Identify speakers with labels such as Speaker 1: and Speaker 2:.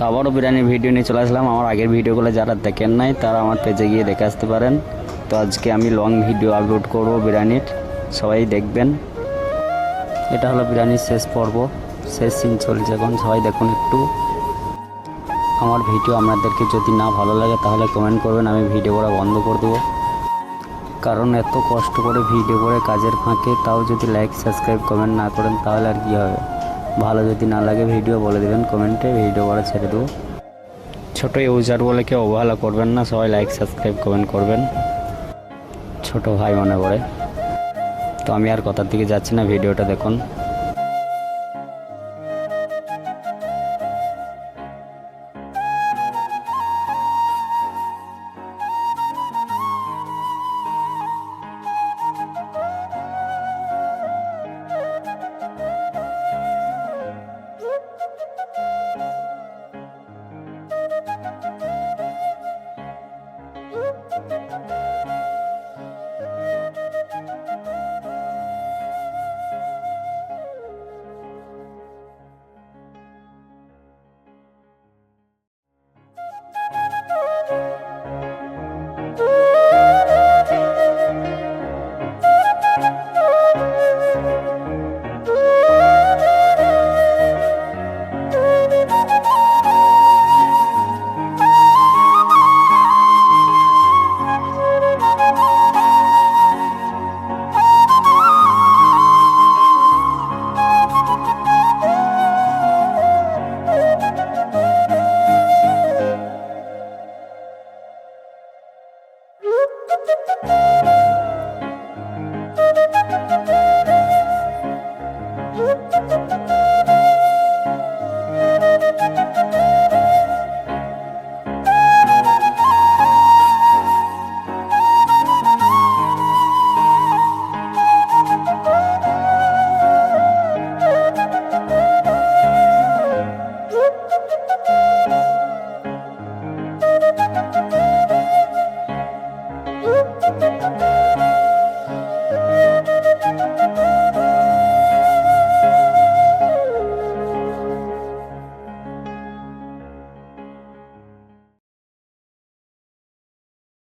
Speaker 1: তো আবারও বিরিয়ানির ভিডিও নিয়ে চলে আসলাম। আমার আগের ভিডিওগুলো যারা দেখেন নাই তারা আমার পেজে গিয়ে দেখে আসতে পারেন। তো আজকে আমি লং ভিডিও আপলোড করব বিরিয়ানির, সবাই দেখবেন। এটা হলো বিরিয়ানির শেষ পর্ব, শেষ সিন চলছে এখন, সবাই দেখুন একটু। আমার ভিডিও আপনাদেরকে যদি না ভালো লাগে তাহলে কমেন্ট করবেন, আমি ভিডিও করা বন্ধ করে দেবো। কারণ এত কষ্ট করে ভিডিও করে কাজের ফাঁকে তাও যদি লাইক সাবস্ক্রাইব কমেন্ট না করেন তাহলে আর কী হবে। ভালো যদি না লাগে ভিডিও বলে দেবেন কমেন্টে, ভিডিও করা ছেড়ে দেবো। ছোটো ইউজার বলে কেউ অবহেলা করবেন না, সবাই লাইক সাবস্ক্রাইব কমেন্ট করবেন, ছোট ভাই মনে করে। তো আমি আর কথার দিকে যাচ্ছি না, ভিডিওটা দেখুন।